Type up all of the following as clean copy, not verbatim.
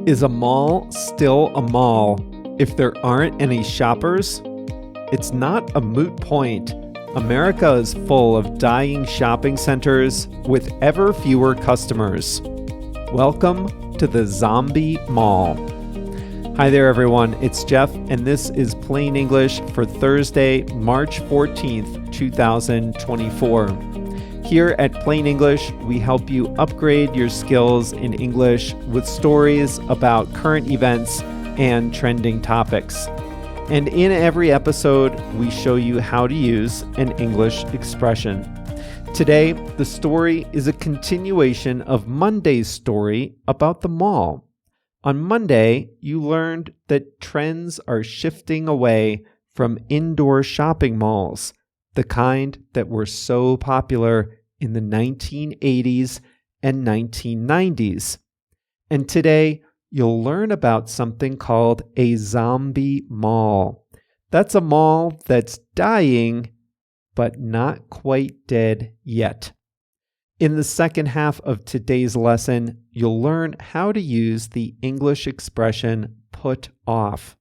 Is a mall still a mall if there aren't any shoppers? It's not a moot point. America is full of dying shopping centers with ever fewer customers. Welcome to the Zombie Mall. Hi there, everyone. It's Jeff, and this is Plain English for Thursday, March 14th, 2024. Here at Plain English, we help you upgrade your skills in English with stories about current events and trending topics. And in every episode, we show you how to use an English expression. Today, the story is a continuation of Monday's story about the mall. On Monday, you learned that trends are shifting away from indoor shopping malls, the kind that were so popular in the 1980s and 1990s. And today, you'll learn about something called a zombie mall. That's a mall that's dying, but not quite dead yet. In the second half of today's lesson, you'll learn how to use the English expression put off.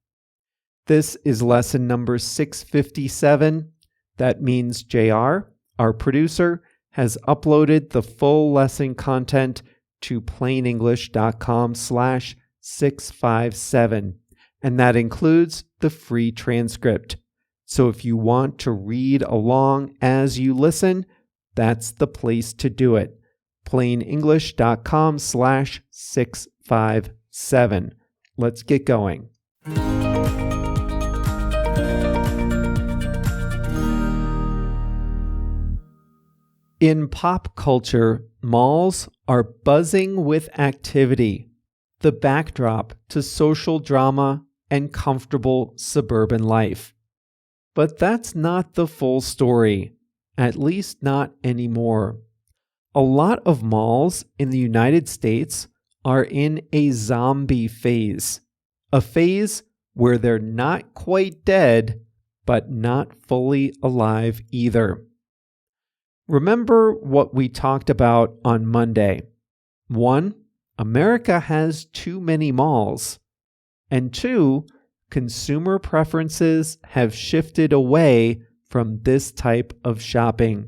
This is lesson number 657. That means JR, our producer, has uploaded the full lesson content to plainenglish.com/657, and that includes the free transcript. So if you want to read along as you listen, that's the place to do it. plainenglish.com/657. Let's get going. In pop culture, malls are buzzing with activity, the backdrop to social drama and comfortable suburban life. But that's not the full story, at least not anymore. A lot of malls in the United States are in a zombie phase, a phase where they're not quite dead, but not fully alive either. Remember what we talked about on Monday. 1, America has too many malls. And 2, consumer preferences have shifted away from this type of shopping.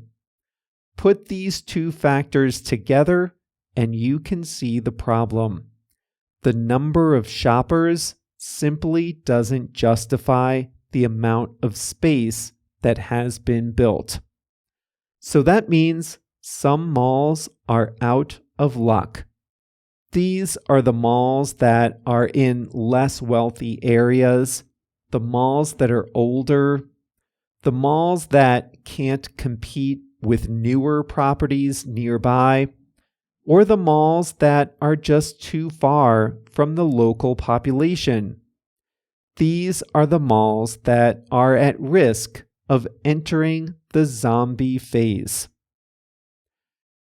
Put these two factors together and you can see the problem. The number of shoppers simply doesn't justify the amount of space that has been built. So that means some malls are out of luck. These are the malls that are in less wealthy areas, the malls that are older, the malls that can't compete with newer properties nearby, or the malls that are just too far from the local population. These are the malls that are at risk of entering the zombie phase.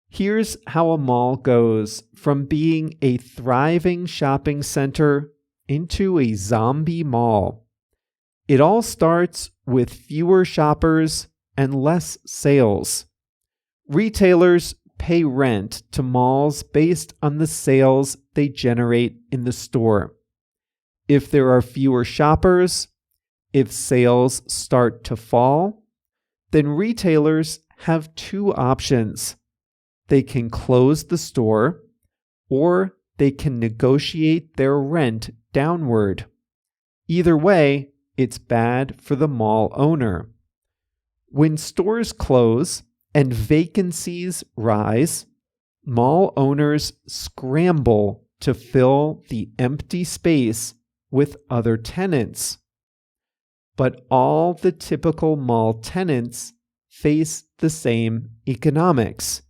Here's how a mall goes from being a thriving shopping center into a zombie mall. It all starts with fewer shoppers and less sales. Retailers pay rent to malls based on the sales they generate in the store. If there are fewer shoppers, if sales start to fall, then retailers have two options. They can close the store, or they can negotiate their rent downward. Either way, it's bad for the mall owner. When stores close and vacancies rise, mall owners scramble to fill the empty space with other tenants. But all the typical mall tenants face the same economics.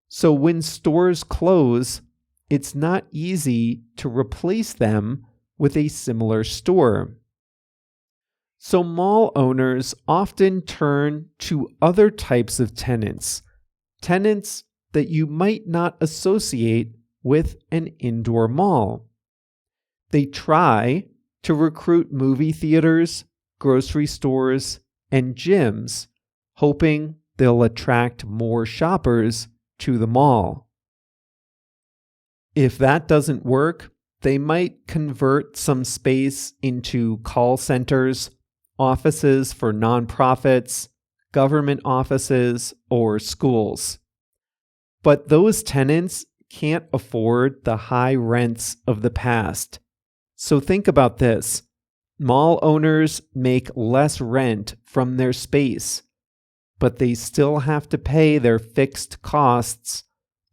So when stores close, it's not easy to replace them with a similar store. So mall owners often turn to other types of tenants that you might not associate with an indoor mall. They try to recruit movie theaters, grocery stores, and gyms, hoping they'll attract more shoppers to the mall. If that doesn't work, They might convert some space into call centers, offices for nonprofits, government offices, or schools. But those tenants can't afford the high rents of the past. So think about this. Mall owners make less rent from their space, but they still have to pay their fixed costs: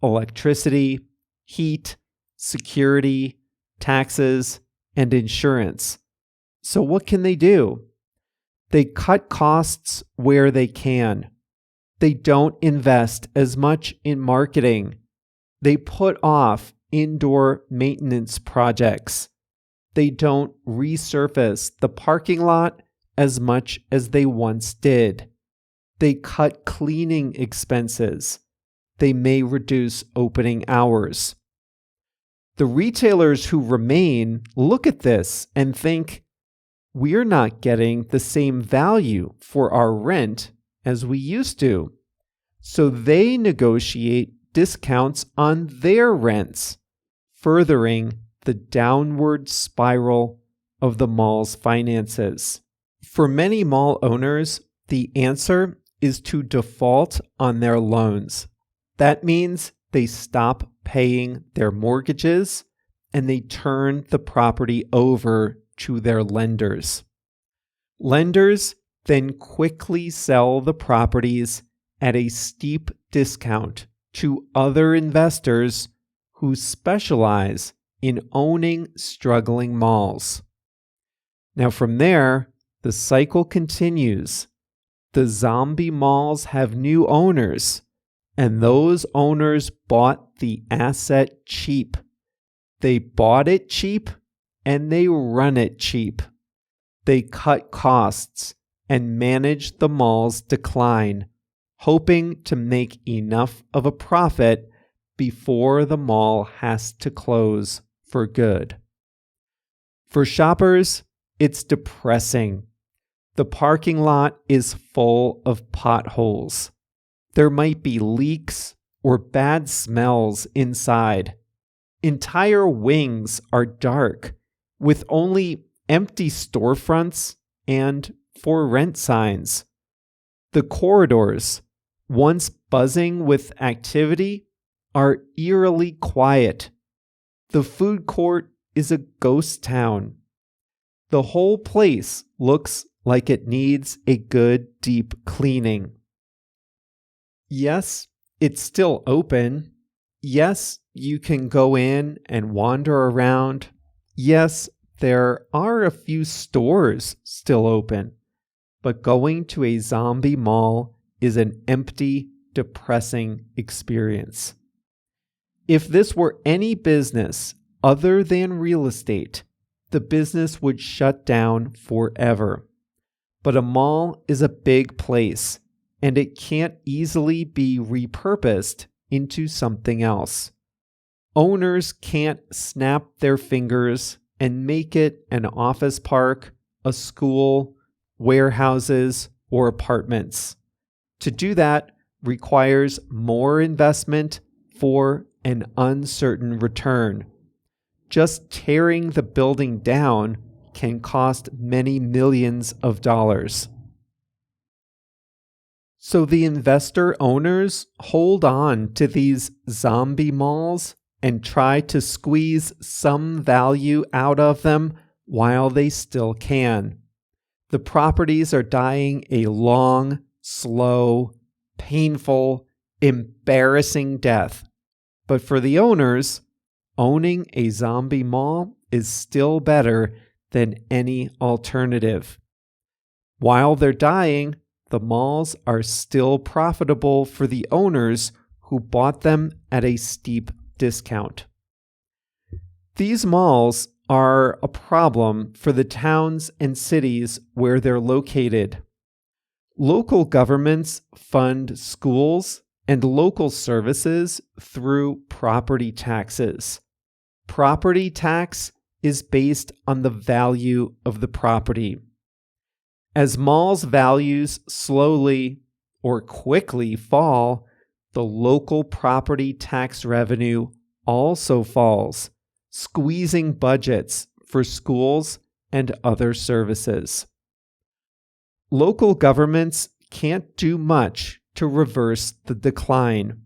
electricity, heat, security, taxes, and insurance. So what can they do? They cut costs where they can. They don't invest as much in marketing. They put off indoor maintenance projects. They don't resurface the parking lot as much as they once did. They cut cleaning expenses. They may reduce opening hours. The retailers who remain look at this and think, we're not getting the same value for our rent as we used to. So they negotiate discounts on their rents, furthering the downward spiral of the mall's finances. For many mall owners, the answer is to default on their loans. That means they stop paying their mortgages and they turn the property over to their lenders. Lenders then quickly sell the properties at a steep discount to other investors who specialize in owning struggling malls. Now from there, the cycle continues. The zombie malls have new owners, and those owners bought the asset cheap. They bought it cheap, and they run it cheap. They cut costs and manage the mall's decline, hoping to make enough of a profit before the mall has to close for good. For shoppers, it's depressing. The parking lot is full of potholes. There might be leaks or bad smells inside. Entire wings are dark, with only empty storefronts and for rent signs. The corridors, once buzzing with activity, are eerily quiet. The food court is a ghost town. The whole place looks like it needs a good deep cleaning. Yes, it's still open. Yes, you can go in and wander around. Yes, there are a few stores still open. But going to a zombie mall is an empty, depressing experience. If this were any business other than real estate, the business would shut down forever. But a mall is a big place, and it can't easily be repurposed into something else. Owners can't snap their fingers and make it an office park, a school, warehouses, or apartments. To do that requires more investment for an uncertain return. Just tearing the building down can cost many millions of dollars. So the investor owners hold on to these zombie malls and try to squeeze some value out of them while they still can. The properties are dying a long, slow, painful, embarrassing death. But for the owners, owning a zombie mall is still better than any alternative. While they're dying, the malls are still profitable for the owners who bought them at a steep discount. These malls are a problem for the towns and cities where they're located. Local governments fund schools and local services through property taxes. Property tax is based on the value of the property. As malls' values slowly or quickly fall, the local property tax revenue also falls, squeezing budgets for schools and other services. Local governments can't do much to reverse the decline.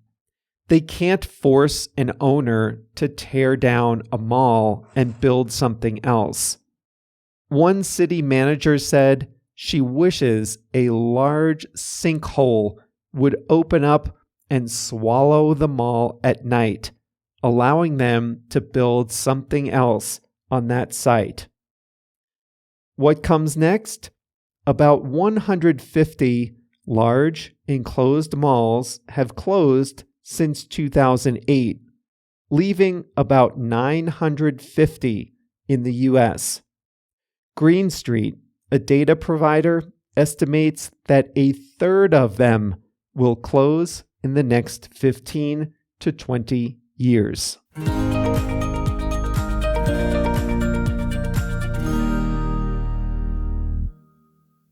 They can't force an owner to tear down a mall and build something else. One city manager said she wishes a large sinkhole would open up and swallow the mall at night, allowing them to build something else on that site. What comes next? About 150 large enclosed malls have closed since 2008, leaving about 950 in the US. Green Street, a data provider, estimates that a third of them will close in the next 15 to 20 years.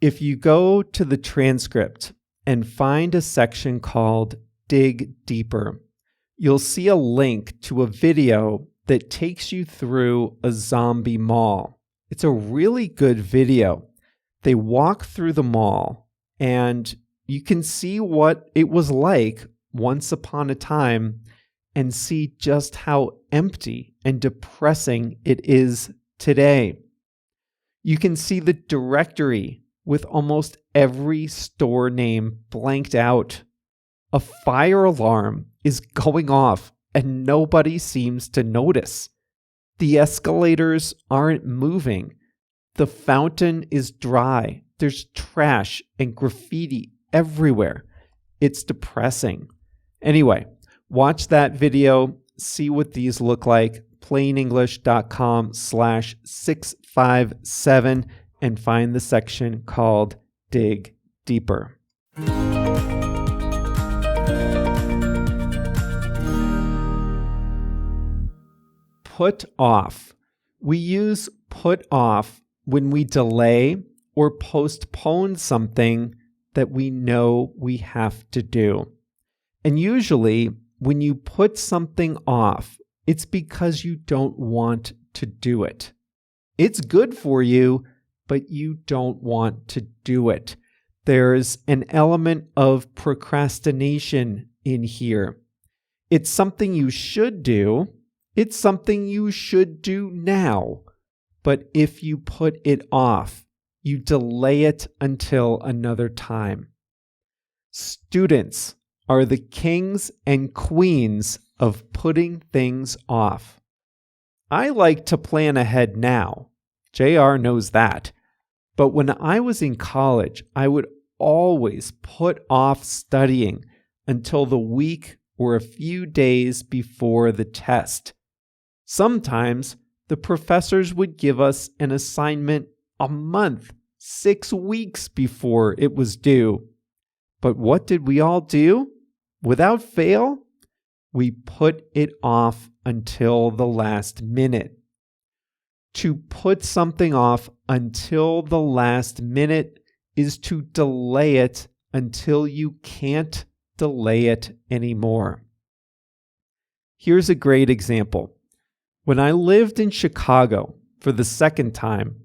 If you go to the transcript and find a section called Dig Deeper, you'll see a link to a video that takes you through a zombie mall. It's a really good video. They walk through the mall and you can see what it was like once upon a time and see just how empty and depressing it is today. You can see the directory with almost every store name blanked out. A fire alarm is going off and nobody seems to notice. The escalators aren't moving. The fountain is dry. There's trash and graffiti everywhere. It's depressing. Anyway, watch that video, see what these look like, plainenglish.com/657, and find the section called Dig Deeper. Put off. We use put off when we delay or postpone something that we know we have to do. And usually, when you put something off, it's because you don't want to do it. It's good for you, but you don't want to do it. There's an element of procrastination in here. It's something you should do. It's something you should do now. But if you put it off, you delay it until another time. Students are the kings and queens of putting things off. I like to plan ahead now. JR knows that. But when I was in college, I would always put off studying until the week or a few days before the test. Sometimes the professors would give us an assignment a month, 6 weeks before it was due. But what did we all do? Without fail, we put it off until the last minute. To put something off until the last minute is to delay it until you can't delay it anymore. Here's a great example. When I lived in Chicago for the second time,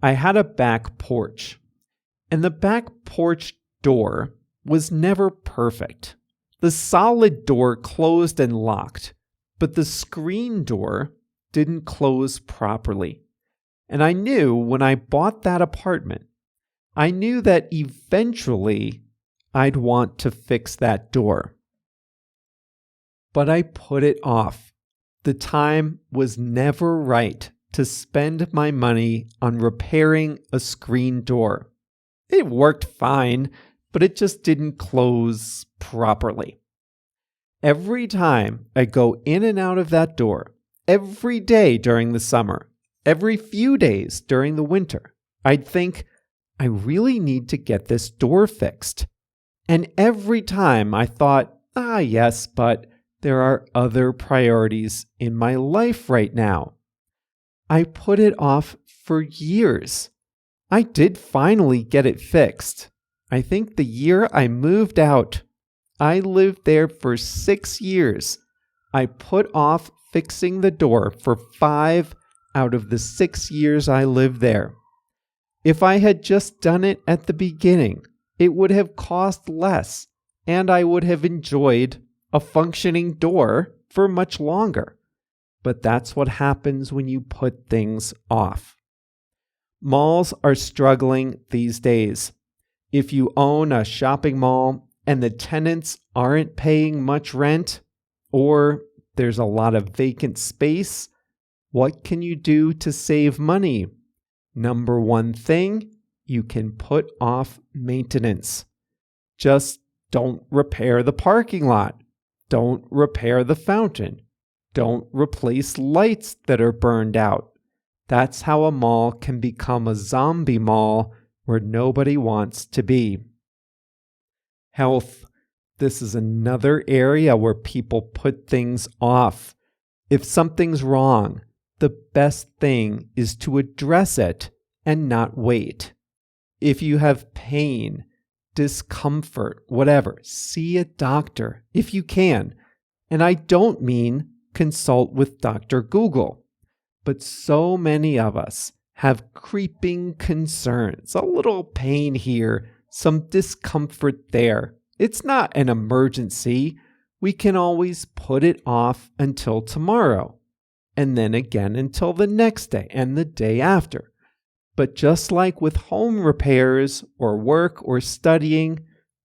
I had a back porch, and the back porch door was never perfect. The solid door closed and locked, but the screen door didn't close properly. And I knew when I bought that apartment, I knew that eventually I'd want to fix that door. But I put it off. The time was never right to spend my money on repairing a screen door. It worked fine, but it just didn't close properly. Every time I go in and out of that door, every day during the summer, every few days during the winter, I'd think, I really need to get this door fixed. And every time I thought, yes, but there are other priorities in my life right now. I put it off for years. I did finally get it fixed. I think the year I moved out, I lived there for 6 years. I put off fixing the door for 5 out of the 6 years I lived there. If I had just done it at the beginning, it would have cost less, and I would have enjoyed a functioning door for much longer. But that's what happens when you put things off. Malls are struggling these days. If you own a shopping mall and the tenants aren't paying much rent, or there's a lot of vacant space, what can you do to save money? Number one thing, you can put off maintenance. Just don't repair the parking lot. Don't repair the fountain. Don't replace lights that are burned out. That's how a mall can become a zombie mall where nobody wants to be. Health. This is another area where people put things off. If something's wrong, the best thing is to address it and not wait. If you have pain, discomfort, whatever, see a doctor if you can. And I don't mean consult with Dr. Google. But so many of us have creeping concerns, a little pain here, some discomfort there. It's not an emergency. We can always put it off until tomorrow, and then again until the next day and the day after. But just like with home repairs or work or studying,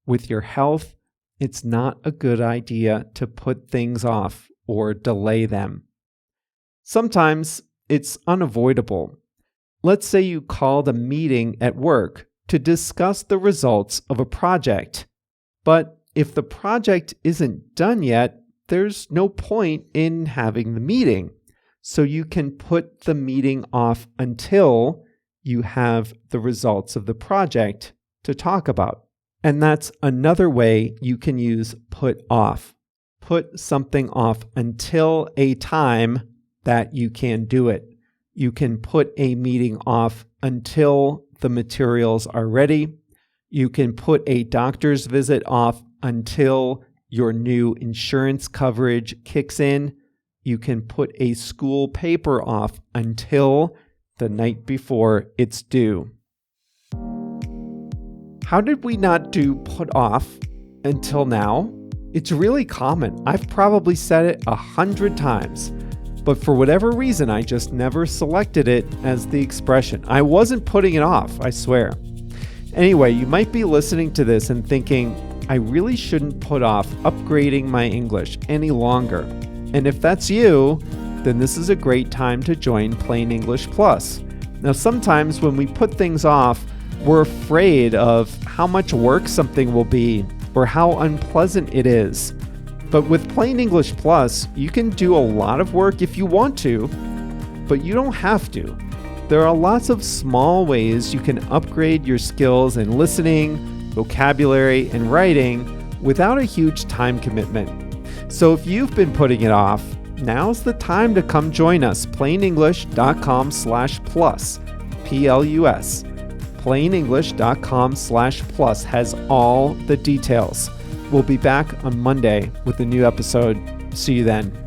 with your health, it's not a good idea to put things off or delay them. Sometimes it's unavoidable. Let's say you called a meeting at work to discuss the results of a project. But if the project isn't done yet, there's no point in having the meeting. So you can put the meeting off until you have the results of the project to talk about. And that's another way you can use put off. Put something off until a time that you can do it. You can put a meeting off until the materials are ready. You can put a doctor's visit off until your new insurance coverage kicks in. You can put a school paper off until the night before it's due. How did we not do put off until now? It's really common. I've probably said it 100 times. But for whatever reason, I just never selected it as the expression. I wasn't putting it off, I swear. Anyway, you might be listening to this and thinking, I really shouldn't put off upgrading my English any longer. And if that's you, then this is a great time to join Plain English Plus. Now, sometimes when we put things off, we're afraid of how much work something will be or how unpleasant it is. But with Plain English Plus, you can do a lot of work if you want to, but you don't have to. There are lots of small ways you can upgrade your skills in listening, vocabulary, and writing without a huge time commitment. So if you've been putting it off, now's the time to come join us, plainenglish.com/plus, P-L-U-S. plainenglish.com/plus has all the details. We'll be back on Monday with a new episode. See you then.